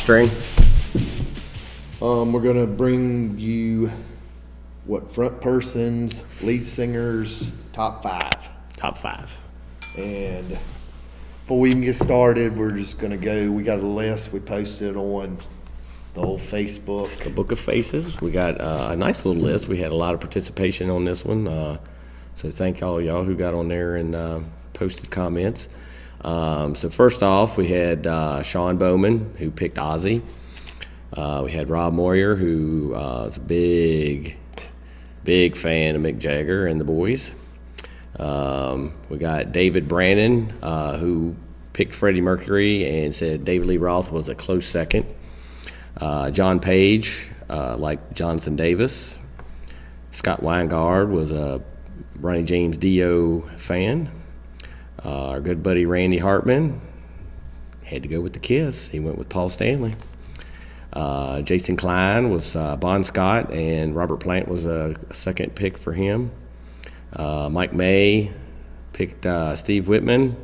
String. We're gonna bring you front persons, lead singers, top 5. Top 5. And before we even get started, we're just gonna go. We got a list we posted on the old Facebook. The Book of Faces. We got a nice little list. We had a lot of participation on this one. So thank all y'all who got on there and posted comments. So first off, we had Sean Bowman, who picked Ozzy. We had Rob Moyer, who is a big fan of Mick Jagger and the Boys. We got David Brannon, who picked Freddie Mercury and said David Lee Roth was a close second. John Page, like Jonathan Davis. Scott Weingard was a Ronnie James Dio fan. Our good buddy Randy Hartman had to go with the Kiss. He went with Paul Stanley. Jason Klein was Bon Scott, and Robert Plant was a second pick for him. Mike May picked Steve Whitman,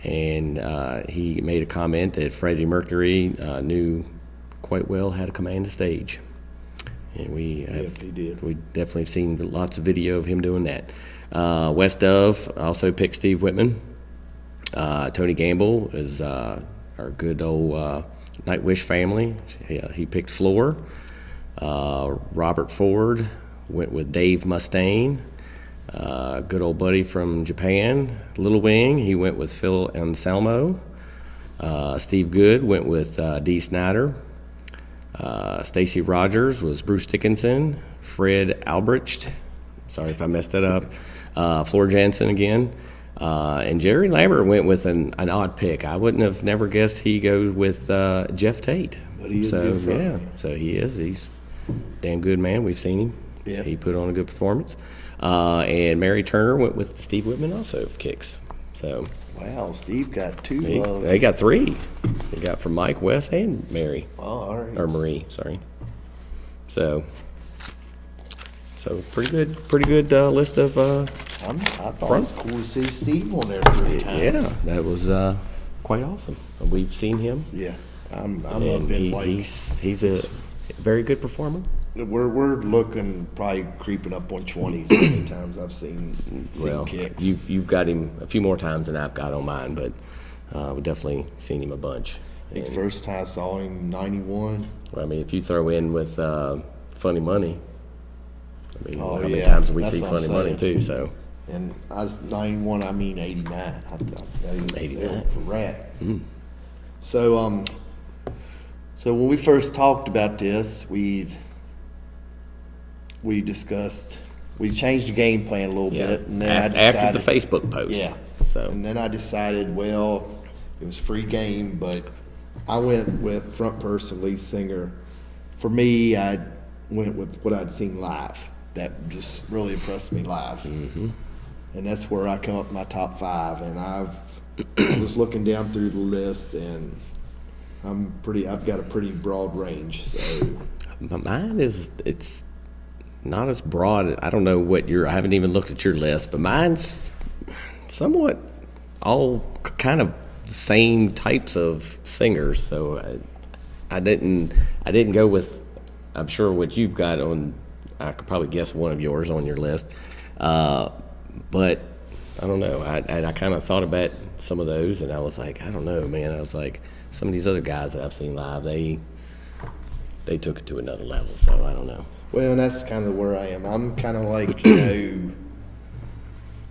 and he made a comment that Freddie Mercury knew quite well how to command a stage. And he did. We definitely have seen lots of video of him doing that. Wes Dove also picked Steve Whitman. Tony Gamble is our good old Nightwish family. He picked Floor. Robert Ford went with Dave Mustaine. Good old buddy from Japan, Little Wing. He went with Phil Anselmo. Steve Good went with Dee Snider. Stacy Rogers was Bruce Dickinson. Fred Albrecht, sorry if I messed that up. Floor Jansen again. And Jerry Lambert went with an odd pick. I wouldn't have never guessed he goes with Jeff Tate. But he is good for him. So he is. He's a damn good man. We've seen him. Yeah. He put on a good performance. And Mary Turner went with Steve Whitman also of kicks. So wow, Steve got 2 loves. They got 3. They got from Mike, Wes, and Mary. Oh, all right. Or Marie, sorry. So pretty good list of I thought it was cool to see Steve on there 3 times. Yeah, that was quite awesome. We've seen him. Yeah, I'm he's a very good performer. We're looking probably creeping up on 20s. How many times I've seen kicks. You've got him a few more times than I've got on mine, but we've definitely seen him a bunch. I think first time I saw him 91. Well, I mean, if you throw in with Funny Money, I mean, how many yeah. times have we That's seen what I'm Funny Money too? So. And I was 91. I mean 89. I 89 for Rat. Mm. So when we first talked about this, we discussed. We changed the game plan a little bit, and then after the Facebook post. Yeah. So and then I decided, well, it was free game, but I went with front person lead singer. For me, I went with what I'd seen live. That just really impressed me live. Mm-hmm. And that's where I come up with my top 5. And I was looking down through the list, and I've got a pretty broad range. So mine it's not as broad. I don't know what I haven't even looked at your list, but mine's somewhat all kind of the same types of singers. So I didn't go with, I'm sure what you've got on, I could probably guess one of yours on your list. But I don't know. I kind of thought about some of those, and I was like, I don't know, man. I was like, some of these other guys that I've seen live, they took it to another level. So I don't know. Well, and that's kind of where I am. I'm kind of like, you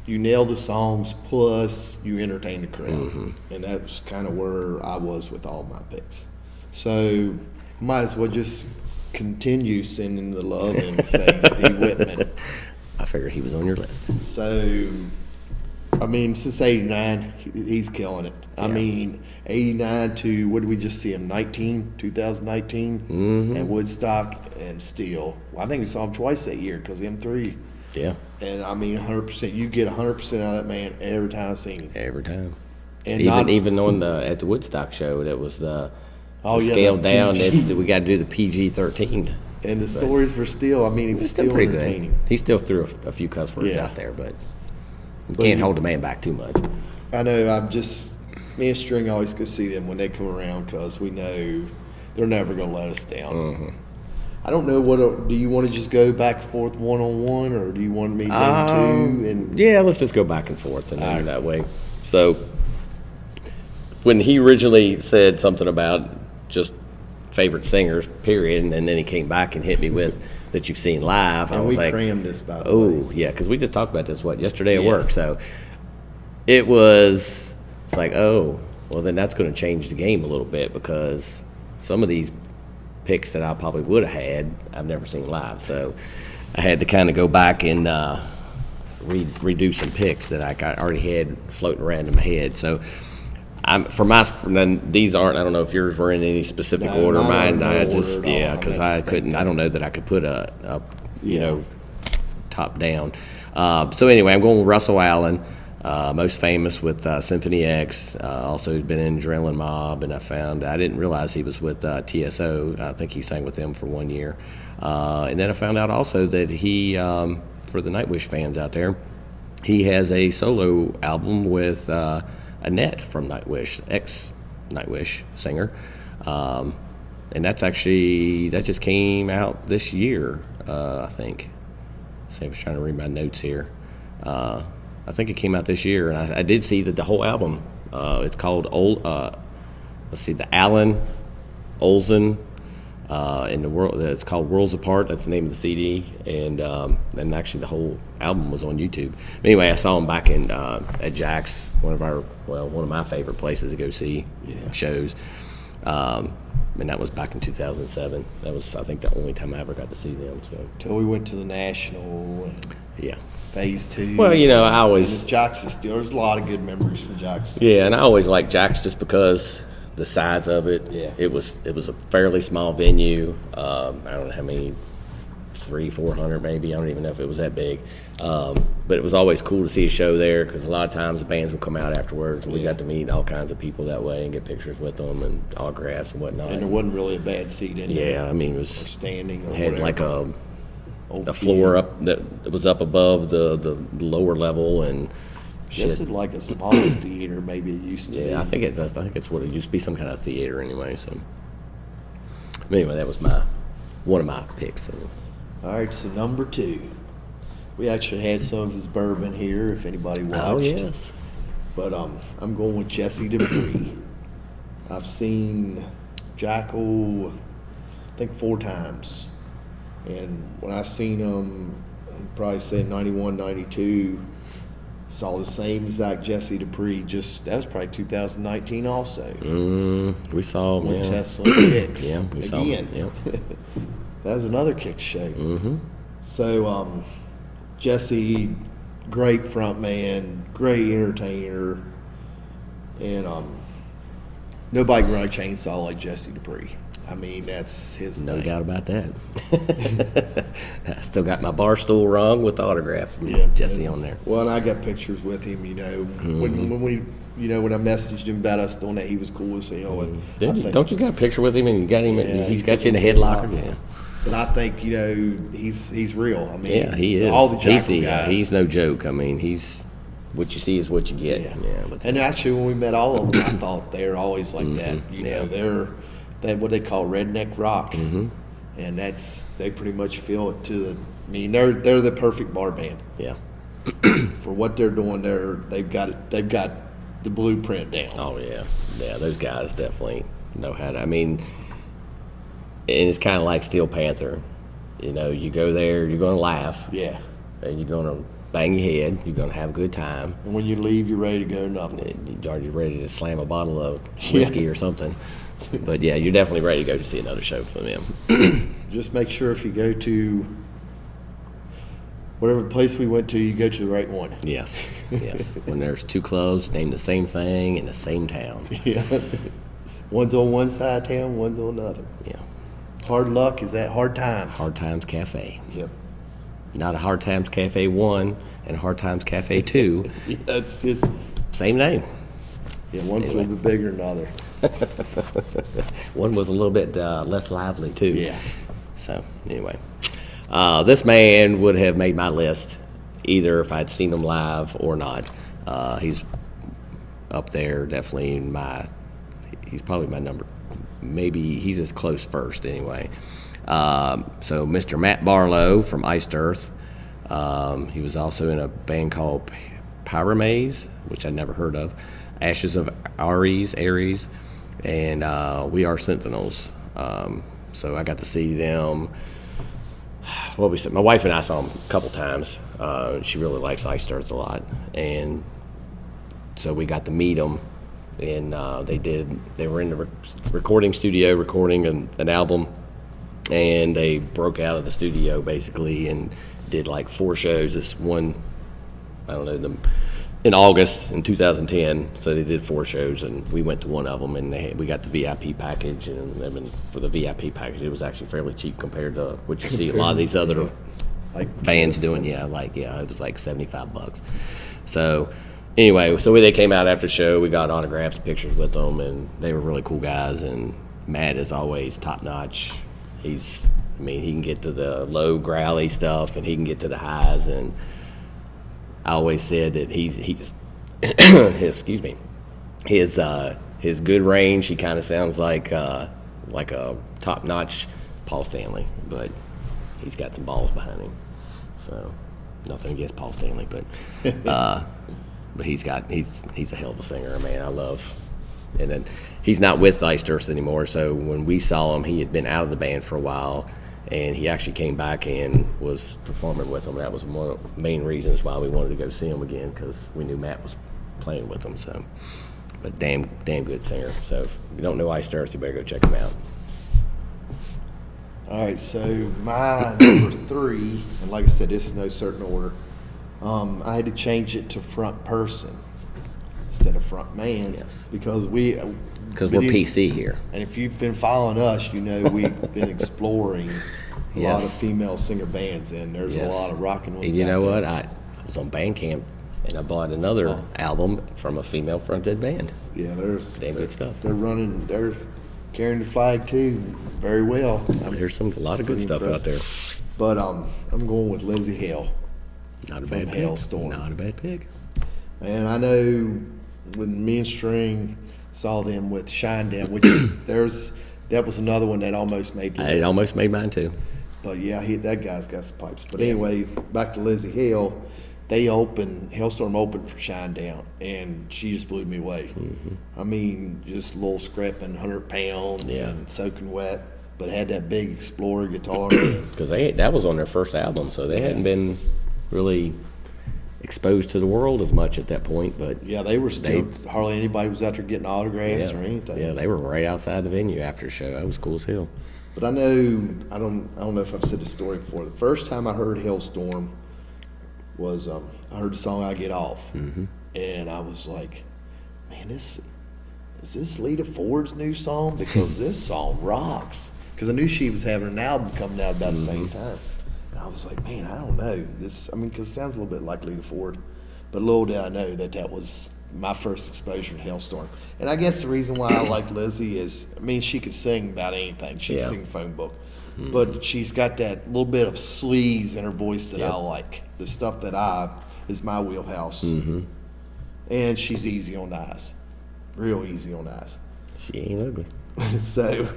nail the songs, plus you entertain the crowd. Mm-hmm. And that's kind of where I was with all my picks. So might as well just continue sending the love and say Steve Whitman. I figured he was on your list. So, I mean, since 89, he's killing it. Yeah. I mean, 89 to, what did we just see him, 2019? Mm-hmm. And Woodstock and Steel. Well, I think we saw him twice that year because M3. Yeah. And, I mean, 100%. You get 100% out of that man every time I've seen him. Every time. And even on at the Woodstock show, that was the scaled down. We got to do the PG-13. And the stories were still, I mean, he was still pretty entertaining. Good. He still threw a few cuss words out there, but you can't hold the man back too much. I know. Me and String always go see them when they come around because we know they're never going to let us down. Mm-hmm. I don't know do you want to just go back and forth 1-on-1, or do you want me to name 2? And Yeah, let's just go back and forth and then that way. So when he originally said something about just favorite singers, period, and then he came back and hit me with that you've seen live, I and was we like, crammed this by the oh, way. yeah, because we just talked about this, yesterday at work. So it's like, oh, well, then that's going to change the game a little bit, because some of these picks that I probably would have had, I've never seen live. So I had to kind of go back and redo some picks that I already had floating around in my head. So these aren't, I don't know if yours were in any specific order. Mine, I just, because I don't know that I could put a top down. So anyway, I'm going with Russell Allen, most famous with Symphony X. Also, he's been in Adrenaline Mob, and I didn't realize he was with TSO. I think he sang with them for 1 year. And then I found out also that he, for the Nightwish fans out there, he has a solo album with Annette from Nightwish, ex-Nightwish singer. And that just came out this year, I think. So I was trying to read my notes here. I think it came out this year, and I did see that the whole album, it's called the Alan Olsen, in the world. It's called Worlds Apart. That's the name of the CD, and actually the whole album was on YouTube. But anyway, I saw him back in at Jack's, one of my favorite places to go see shows. And that was back in 2007. That was, I think, the only time I ever got to see them. So Till we went to the National. Yeah. Phase 2. Well, I always... Jack's there's a lot of good memories from Jack's. Yeah, and I always liked Jack's just because the size of it. Yeah. It was a fairly small venue. I don't know how many, 300-400 maybe. I don't even know if it was that big. But it was always cool to see a show there, because a lot of times the bands would come out afterwards, and we got to meet all kinds of people that way and get pictures with them and autographs and whatnot. And there wasn't really a bad seat in there. Yeah, I mean, it was... standing or had whatever. like a floor up that was up above the lower level, and Just in like a smaller theater, maybe it used to be. I think it's what it used to be, some kind of theater anyway. So, but anyway, that was one of my picks. So. All right, so number 2. We actually had some of his bourbon here, if anybody watched. Oh, yes. But I'm going with Jesse Dubri. I've seen Jackal, I think 4 times. And when I seen him, I'd probably say 91, 92, saw the same exact Jesse Dupree. That was probably 2019 also. We saw him, With yeah. Tesla and Kicks. Yeah, we saw him. Yep. That was another Kick show. Mm-hmm. So, Jesse, great front man, great entertainer, and nobody can run a chainsaw like Jesse Dupree. I mean, that's his No thing. doubt about that. I still got my bar stool wrong with the autograph. Yeah. Jesse on there. Well, and I got pictures with him, when we, when I messaged him about us doing that, he was cool as hell. And Don't you got a picture with him, and you got him? Yeah, He's got you in the head locker. Yeah. But I think, he's real. I mean, Yeah, he is. All the Jackal guys. He's no joke. I mean, what you see is what you get. Yeah. And actually, when we met all of them, I thought they were always like that. They're what they call redneck rock, and they pretty much feel it to the. I mean, they're the perfect bar band. Yeah. For what they're doing, they've got the blueprint down. Oh yeah, yeah. Those guys definitely know how to. I mean, and it's kind of like Steel Panther. You go there, you're going to laugh. Yeah. And you're going to bang your head. You're going to have a good time. And when you leave, you're ready to go nothing. You're ready to slam a bottle of whiskey or something. But yeah, you're definitely ready to go to see another show from them. Just make sure if you go to whatever place we went to, you go to the right one. Yes, yes. When there's 2 clubs named the same thing in the same town. Yeah. One's on one side of town, one's on the other. Yeah. Hard Luck is at Hard Times. Hard Times Cafe. Yep. Not a Hard Times Cafe 1 and Hard Times Cafe 2. Yeah, that's just. Same name. Yeah, one's a little bit bigger than the other. One was a little bit less lively too. Yeah. So anyway, this man would have made my list either if I'd seen him live or not. He's up there, definitely in he's probably maybe he's as close first anyway. So Mr. Matt Barlow from Iced Earth. He was also in a band called Pyramaze, which I'd never heard of. Ashes of Ares, and We Are Sentinels. So I got to see them. My wife and I saw them a couple times. She really likes Iced Earth a lot, and so we got to meet them. And they were in the recording studio recording an album, and they broke out of the studio basically and did like 4 shows. This one, I don't know, in August in 2010. So they did 4 shows, and we went to one of them, and we got the VIP package. And I mean, for the VIP package, it was actually fairly cheap compared to what you see a lot of these other like bands doing. It was like $75. So anyway, so when they came out after the show, we got autographs, pictures with them, and they were really cool guys. And Matt is always top notch. He can get to the low growly stuff, and he can get to the highs. And I always said that he's excuse me, his good range. He kind of sounds like a top notch Paul Stanley, but he's got some balls behind him. So nothing against Paul Stanley, but he's a hell of a singer, man. I love. And then he's not with Iced Earth anymore. So when we saw him, he had been out of the band for a while, and he actually came back and was performing with them. That was one of the main reasons why we wanted to go see him again, because we knew Matt was playing with them. So, but damn good singer. So if you don't know Iced Earth, you better go check him out. All right, so my number 3, and like I said, this is no certain order. I had to change it to front person instead of front man. Yes. Because we're PC here. And if you've been following us, you know we've been exploring a lot of female singer bands, and there's a lot of rocking ones. And you know out what? there. I was on Bandcamp, and I bought another album from a female fronted band. Yeah, there's damn good stuff. They're carrying the flag too very well. There's a lot of good stuff out there. But I'm going with Lizzie Hale. Not a bad pick. Hailstorm. Not a bad pick. And I know when me and String saw them with Shinedown, which that was another one that almost made the list. It almost made mine too. But yeah, that guy's got some pipes. But anyway, back to Lizzie Hale. Hailstorm opened for Shinedown, and she just blew me away. Mm-hmm. I mean, just a little scrapping, 100 pounds and soaking wet, but had that big Explorer guitar. Because that was on their first album, so they hadn't been really exposed to the world as much at that point. But yeah, they were still hardly anybody was out there getting autographs or anything. Yeah, they were right outside the venue after the show. That was cool as hell. But I don't know if I've said the story before. The first time I heard Hailstorm was I heard the song "I Get Off," and I was like, "Man, is this Lita Ford's new song? Because this song rocks." Because I knew she was having an album coming out about the same time. And I was like, man, I don't know. Because it sounds a little bit like Lita Ford. But little did I know that was my first exposure to Hailstorm. And I guess the reason why I like Lizzie is, she could sing about anything. She could sing a phone book. But she's got that little bit of sleaze in her voice that I like. The stuff that is my wheelhouse. And she's easy on the eyes. Real easy on the eyes. She ain't ugly. So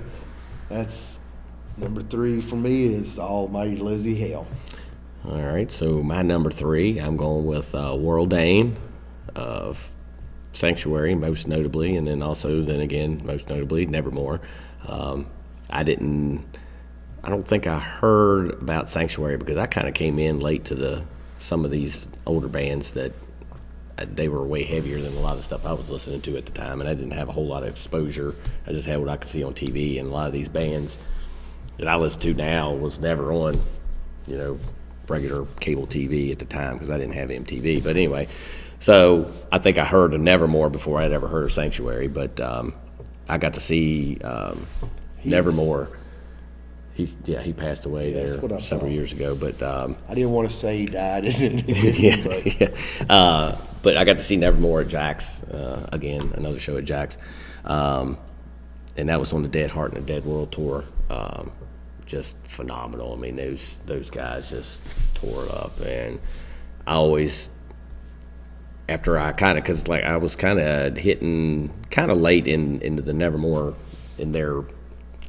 that's number 3 for me is the almighty Lizzie Hale. All right, so my number 3, I'm going with World Dane of Sanctuary, most notably, and then most notably, Nevermore. I don't think I heard about Sanctuary because I kind of came in late to some of these older bands that they were way heavier than a lot of stuff I was listening to at the time, and I didn't have a whole lot of exposure. I just had what I could see on TV, and a lot of these bands that I listen to now was never on, regular cable TV at the time because I didn't have MTV. But anyway, so I think I heard of Nevermore before I'd ever heard of Sanctuary, but I got to see Nevermore. He passed away there several years ago, but I didn't want to say he died. But I got to see Nevermore at Jack's again, another show at Jack's, and that was on the Dead Heart and the Dead World tour. Just phenomenal. Those guys just tore it up, and I always, after I I was kind of hitting kind of late into the Nevermore in their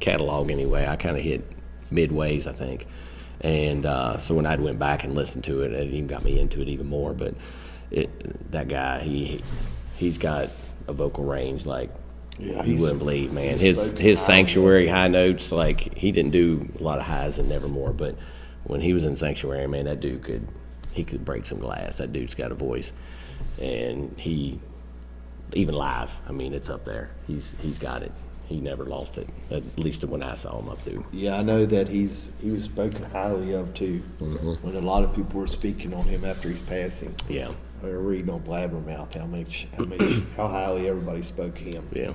catalog anyway. I kind of hit midways, I think. And so when I went back and listened to it, it even got me into it even more. But that guy, he's got a vocal range like you wouldn't believe, man. His Sanctuary high notes, like he didn't do a lot of highs in Nevermore, but when he was in Sanctuary, man, that dude could break some glass. That dude's got a voice, and he even live, I mean, it's up there. He's got it. He never lost it, at least when I saw him up to. Yeah, I know that he was spoken highly of too. Mm-hmm. When a lot of people were speaking on him after his passing. Yeah, I was reading on Blabbermouth how highly everybody spoke of him. Yeah,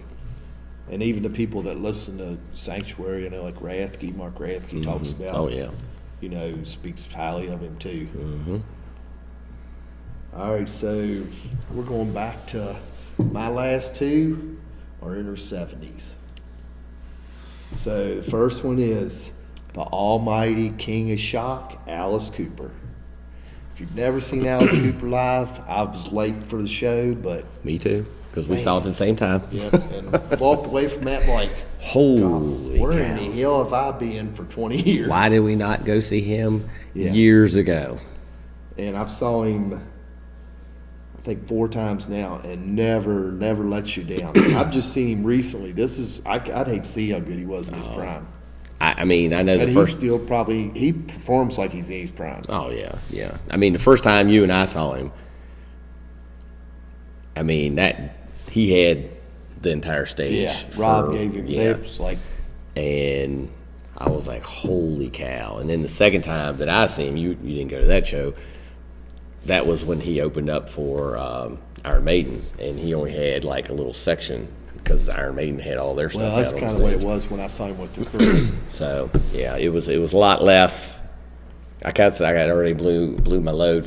and even the people that listen to Sanctuary, you know, like Mark Rathke talks about. Oh yeah, you know, speaks highly of him too. Mm-hmm. All right, so we're going back to my last two are in her 70s. So the first one is the almighty King of Shock, Alice Cooper. If you've never seen Alice Cooper live, I was late for the show, but... Me too, because we saw it at the same time. Yep, and walked away from that like, holy where cow. in the hell have I been for 20 years? Why did we not go see him years ago? And I've saw him... I think 4 times now, and never lets you down. I've just seen him recently. I'd hate to see how good he was in his prime. I mean, I know And the first. still he performs like he's in his prime. Oh yeah. I mean, the first time you and I saw him, I mean that he had the entire stage. Yeah, Rob gave him lips and I was like, holy cow! And then the second time that I seen him, you didn't go to that show. That was when he opened up for Iron Maiden, and he only had like a little section because Iron Maiden had all their stuff. Well, that's kind of the way it was when I saw him with the crew. So yeah, it was a lot less. I got already blew my load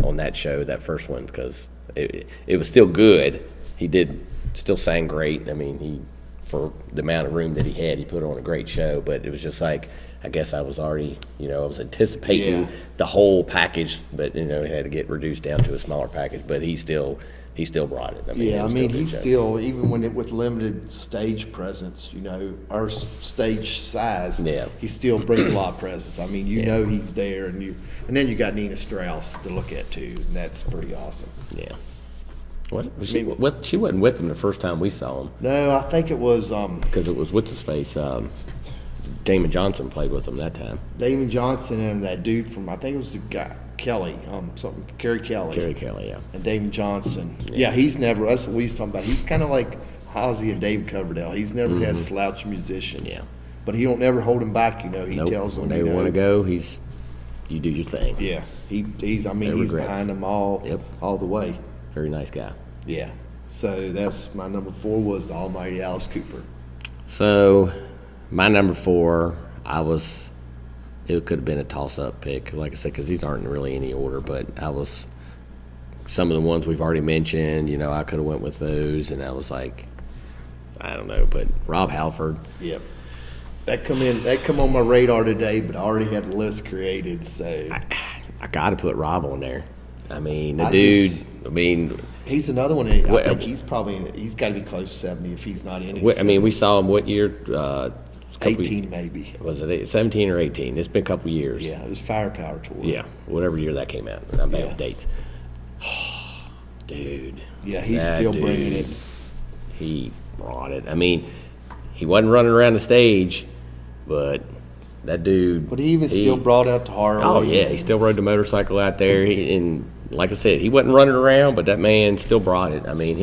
on that show, that first one, because it was still good. He did still sang great. I mean, for the amount of room that he had, he put on a great show. But it was just like, I guess I was already, I was anticipating the whole package, but it had to get reduced down to a smaller package. But he still brought it. I mean, he's still, even with limited stage presence, our stage size, he still brings a lot of presence. I mean, know he's there, and then you got Nina Strauss to look at too, and that's pretty awesome. Yeah. She wasn't with him the first time we saw him. No, I think it was because it was what's his face. Damon Johnson played with him that time. Damon Johnson and that dude from, I think it was the guy Kelly, Kerry Kelly. Kerry Kelly, yeah. And Damon Johnson. Yeah, he's never. That's what we was talking about. He's kind of like Halsey and Dave Coverdale. He's never had slouch musicians. Yeah. But he don't never hold them back. He tells them when they want to go. You do your thing. Yeah, he's behind them all the way. Very nice guy. Yeah. So that's my number 4 was the almighty Alice Cooper. So my number 4, it could have been a toss-up pick, like I said, because these aren't really any order, but some of the ones we've already mentioned, I could have went with those, and I was like, I don't know, but Rob Halford. Yep. That come on my radar today, but I already had the list created, so. I got to put Rob on there. I mean, he's another one. I think he's got to be close to 70 if he's not in it. I mean, we saw him what year? 18 maybe. Was it 17 or 18? It's been a couple years. Yeah, it was Firepower Tour. Yeah, whatever year that came out. I'm bad with dates. Dude. Yeah, he's still bringing it. He brought it. I mean, he wasn't running around the stage, but that dude. But he still brought out the Harley. Oh yeah, he still rode the motorcycle out there. And like I said, he wasn't running around, but that man still brought it. I mean,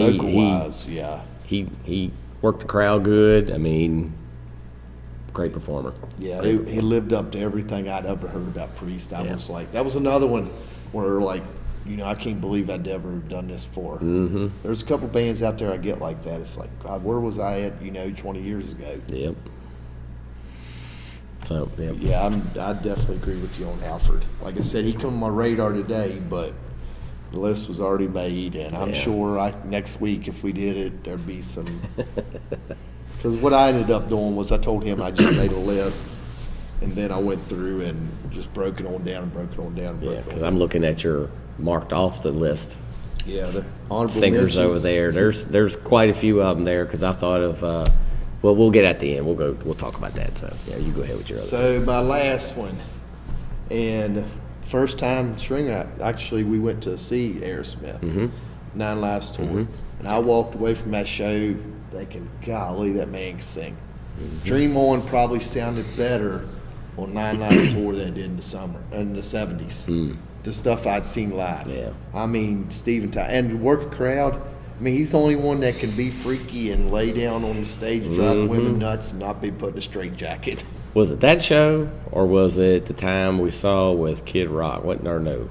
he worked the crowd good. I mean, great performer. Yeah, he lived up to everything I'd ever heard about Priest. Was like, that was another one where I can't believe I'd ever done this before. Mm-hmm. There's a couple bands out there I get like that. It's like, God, where was I at, 20 years ago? Yep. So, yep. Yeah, I definitely agree with you on Halford. Like I said, he come on my radar today, but the list was already made, and I'm sure next week if we did it, there'd be some. Because what I ended up doing was I told him I just made a list, and then I went through and just broke it on down. Yeah, because I'm looking at your marked off the list. Yeah, the honorable singers mentions. over there. There's quite a few of them there because I thought of Well, we'll get at the end. We'll talk about that. So yeah, you go ahead with your other. So my last one, and first time string, actually we went to see Aerosmith, Nine Lives tour, and I walked away from that show thinking, golly, that man can sing. Dream On probably sounded better on Nine Lives tour than it did in the 70s. The stuff I'd seen live. Yeah. I mean, Steven Tyler, and work a crowd. I mean, he's the only one that can be freaky and lay down on the stage, drive women nuts, and not be put in a straitjacket. Was it that show, or was it the time we saw with Kid Rock? What? Or no?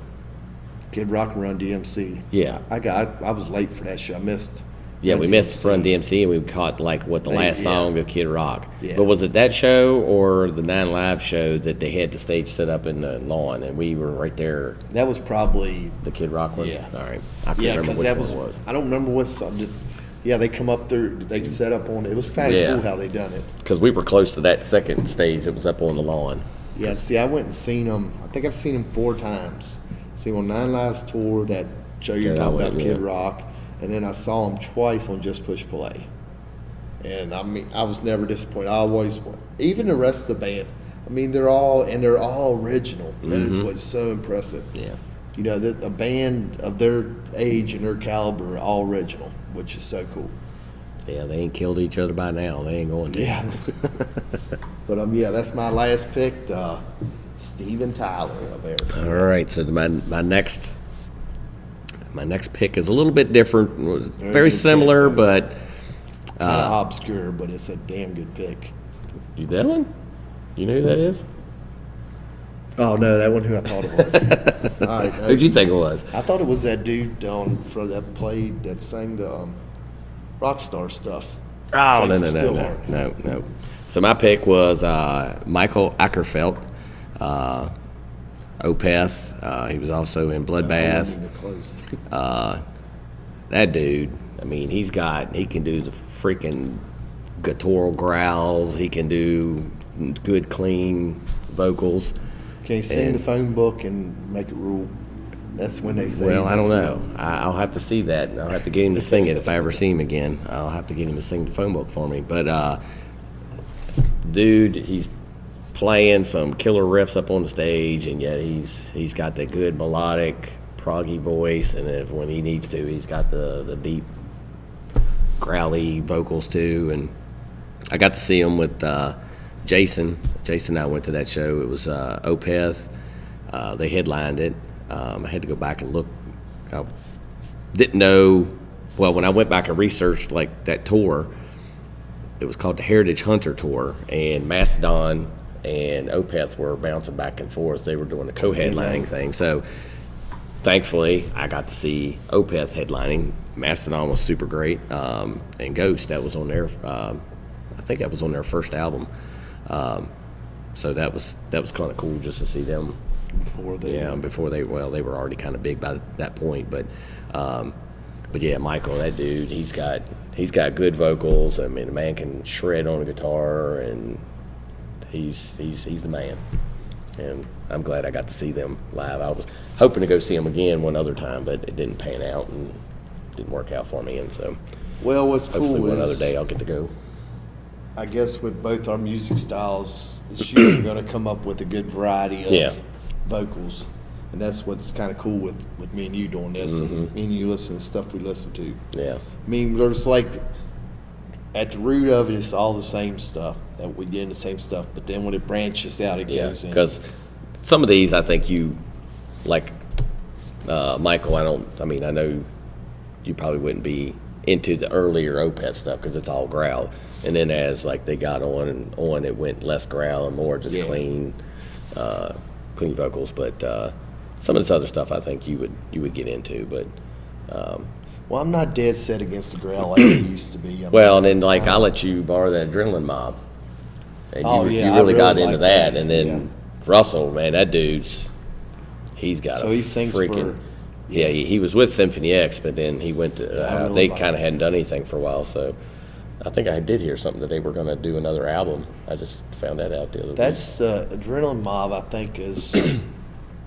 Kid Rock and Run DMC. Yeah. I was late for that show. I missed. Yeah, we missed DMC. Run DMC, and we caught the last song of Kid Rock. Yeah. But was it that show or the Nine Live show that they had the stage set up in the lawn, and we were right there? That was probably. The Kid Rock one. Yeah. All right. I can't Yeah, remember because which that one was, it was. I don't remember what song. Yeah, they come up through. They set up on. It was kind of Yeah. cool how they done it. Because we were close to that second stage that was up on the lawn. Yeah, see, I went and seen them. I think I've seen them 4 times. Seen on Nine Lives tour, that show you're Yeah, talking that about, one, Kid yeah. Rock, and then I saw them twice on Just Push Play. And I mean, I was never disappointed. I always, even the rest of the band. I mean, they're all original. That is what's so impressive. Yeah. You know, that a band of their age and their caliber are all original, which is so cool. Yeah, they ain't killed each other by now. They ain't going to. Yeah. But yeah, that's my last pick, Steven Tyler of Aerosmith. All right, so my next pick is a little bit different. It was very good similar, pick. but Kind of obscure, but it's a damn good pick. you that one? You know who that is? Oh no, that wasn't who I thought it was. All right, Who'd you think it was? I thought it was that dude that sang the Rockstar stuff. Oh, Sang no. for Stillheart. No. So my pick was Michael Ackerfelt, Opeth. He was also in Bloodbath. That dude, I mean, he can do the freaking guttural growls. He can do good, clean vocals. Can you sing the phone book and make it rule? That's when they say. Well, I don't that's know. I'll have to see that. I'll have to get him to sing it if I ever see him again. I'll have to get him to sing the phone book for me. But, dude, he's playing some killer riffs up on the stage, and yet he's got that good melodic, proggy voice, and when he needs to, he's got the deep, growly vocals too. And I got to see him with Jason. Jason and I went to that show. It was Opeth. They headlined it. I had to go back and look. I didn't know. Well, when I went back and researched like that tour, it was called the Heritage Hunter Tour, and Mastodon and Opeth were bouncing back and forth. They were doing a co-headlining thing. So thankfully, I got to see Opeth headlining. Mastodon was super great, and Ghost, that was on their. I think that was on their first album. So that was kind of cool just to see them. Before they were already kind of big by that point, but yeah, Michael, that dude, he's got good vocals. I mean, the man can shred on a guitar, and he's the man. And I'm glad I got to see them live. I was hoping to go see them again one other time, but it didn't pan out and didn't work out for me. And so, well, what's hopefully cool one is, other day I'll get to go. I guess with both our music styles, it's usually going to come up with a good variety of vocals, and that's what's kind of cool with me and you doing this, and me and you listening to stuff we listen to. Yeah, I mean, there's like at the root of it, it's all the same stuff that we get in the same stuff, but then when it branches out, it goes in. Because some of these, I think you like, Michael. I know you probably wouldn't be into the earlier Opeth stuff because it's all growl, and then as like they got on, it went less growl and more just clean vocals. But some of this other stuff I think you would get into. But well, I'm not dead set against the growl like I used to be. And then like I let you borrow that Adrenaline Mob, and you really got into that. And then Russell, man, that dude's he's got so he sings freaking. He was with Symphony X, but then he went to. They kind of hadn't done anything for a while, so I think I did hear something that they were going to do another album. I just found that out the other week. That's the Adrenaline Mob. I think is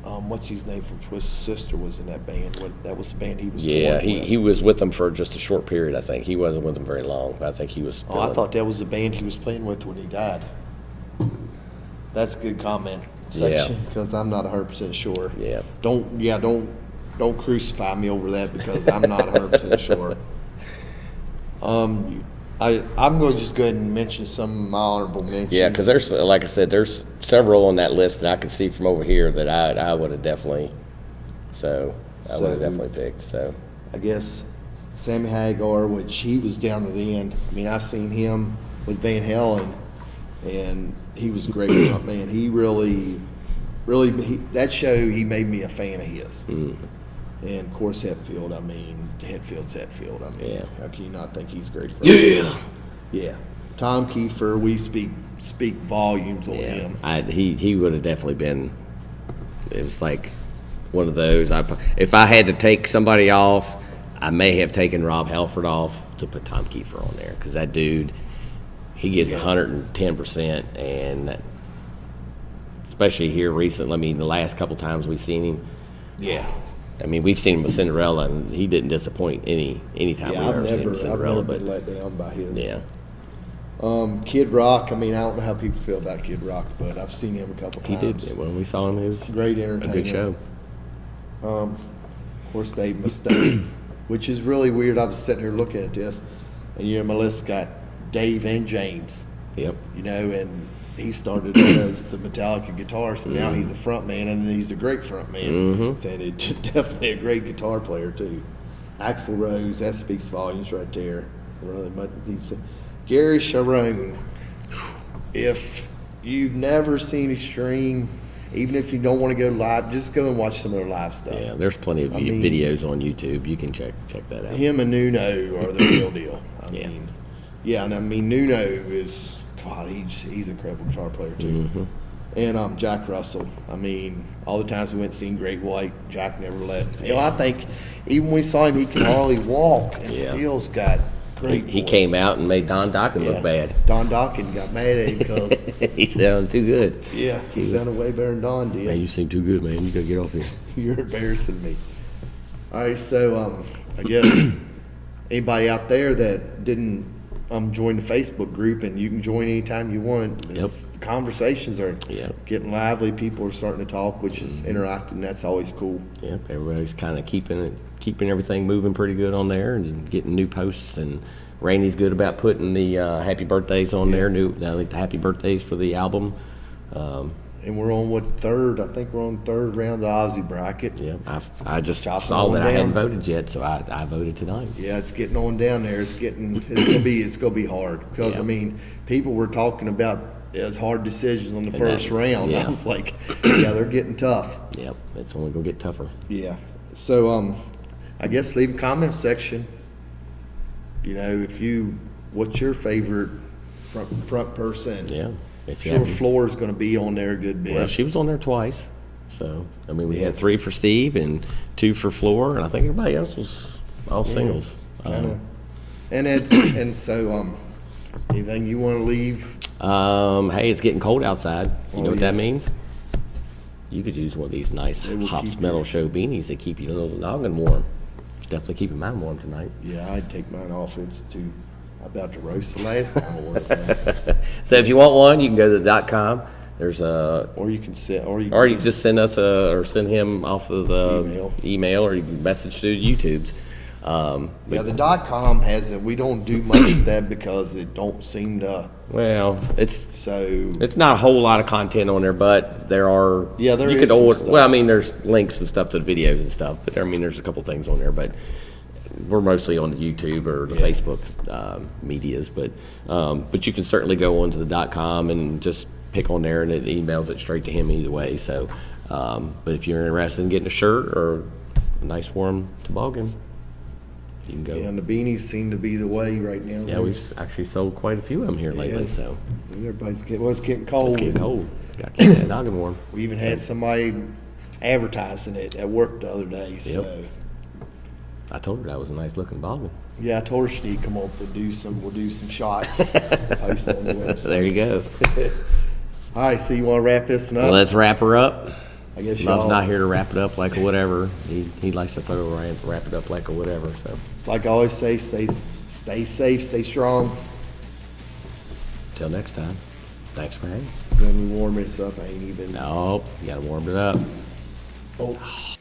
what's his name from Twisted Sister was in that band. That was the band he was Yeah, touring with. he was with them for just a short period, I think. He wasn't with them very long. I think he was. Oh, I thought that was the band he was playing with when he died. That's a good comment section because I'm not 100% sure. Yeah. Don't crucify me over that because I'm not 100% sure. I'm going to just go ahead and mention some of my honorable mentions. Yeah, because there's, like I said, there's several on that list that I can see from over here that I would have definitely, picked. So I guess Sammy Hagar, which he was down to the end. I mean, I seen him with Van Halen, and he was a great man. He really, that show, he made me a fan of his. Mm. And of course, Hetfield. I mean, Hetfield's Hetfield. I mean, Yeah. how can you not think he's great for Yeah. Tom Kiefer, we speak volumes on Yeah, him. he would have definitely been. It was like one of those. If I had to take somebody off, I may have taken Rob Halford off to put Tom Kiefer on there because that dude, he gives 110%, and that, especially here recently. I mean, the last couple times we've seen him. Yeah. I mean, we've seen him with Cinderella, and he didn't disappoint any time we've ever seen him with Cinderella. I've never been let down by him. Yeah. Kid Rock. I mean, I don't know how people feel about Kid Rock, but I've seen him a couple He times. did. When we saw him, it was Great a entertainer. good show. Of course, Dave Mustaine, which is really weird. I was sitting here looking at this, and my list got Dave and James. Yep. And he started as a Metallica guitarist, so now he's a front man, and he's a great front man. And it's definitely a great guitar player too. Axl Rose, that speaks volumes right there. Gary Sharon. If you've never seen Extreme, even if you don't want to go live, just go and watch some of their live stuff. Yeah, there's plenty of videos on YouTube. You can check that out. Him and Nuno are the real deal. Yeah. I mean Nuno is he's an incredible guitar player too. And Jack Russell. I mean, all the times we went and seen Great White, Jack never let. I think even when we saw him, he can hardly walk, and still's got great. He voice. came out and made Don Dokken look bad. Don Dokken got mad at him because He sounded too good. he sounded way better than Don did. Man, you seem too good, man. You gotta get off here. You're embarrassing me. All right, so I guess anybody out there that didn't join the Facebook group, and you can join anytime you want. The conversations are getting lively. People are starting to talk, which is interacting. That's always cool. Yep, everybody's kind of keeping everything moving pretty good on there and getting new posts. And Randy's good about putting the happy birthdays on there. The happy birthdays for the album. And we're on third? I think we're on third round of the Aussie bracket. Yeah, I just Chopping saw that on I hadn't down. voted yet, so I voted tonight. Yeah, it's getting on down there. It's gonna be hard because I mean, people were talking about as hard decisions on the first round. Yeah. I was like, they're getting tough. Yep, it's only gonna get tougher. Yeah. So I guess leave a comment section. What's your favorite front person? Yeah, if you Sure, haven't- Floor's going to be on there a good bit. Well, she was on there twice. So, I mean, we had 3 for Steve and 2 for Floor, and I think everybody else was all singles. Anything you want to leave? Hey, it's getting cold outside. You know what yeah. that means? You could use one of these nice will Hops keep Metal Show beanies that keep your little noggin warm. It's definitely keeping mine warm tonight. Yeah, I'd take mine off. It's too. I'm about to roast the last time I worked, man. So if you want one, you can go to the .com. There's a, Or you can sit, or you or you just send us or send him off of the Email. or you can message through YouTube's. Yeah, the .com has it. We don't do much of that because it don't seem to. Well, it's So not a whole lot of content on there, but there are. Yeah, there you is could some order. stuff. Well, I mean, there's links and stuff to the videos and stuff, but I mean, there's a couple things on there, but we're mostly on the YouTube or the Facebook medias, but you can certainly go onto the .com and just pick on there, and it emails it straight to him either way. So, but if you're interested in getting a shirt or a nice warm toboggan, you can go. yeah, and the beanies seem to be the way right now. Yeah, we've actually sold quite a few of them here lately, Yeah. so Everybody's it's getting cold. it's getting cold. Got to keep that noggin warm. We even had somebody advertising it at work the other day. So I told her that was a nice looking boggin. yeah, I told her she need to come up and we'll do some shots. Post on the website. There you go. All right, so you want to wrap this one up? Well, let's wrap her up. I guess Love's y'all, not here to wrap it up like a whatever. He likes to throw around, wrap it up like a whatever. So like I always say, stay safe, stay strong. till next time, thanks for hanging. Then we warm this up. I ain't even. Nope, you gotta warm it up. Oh.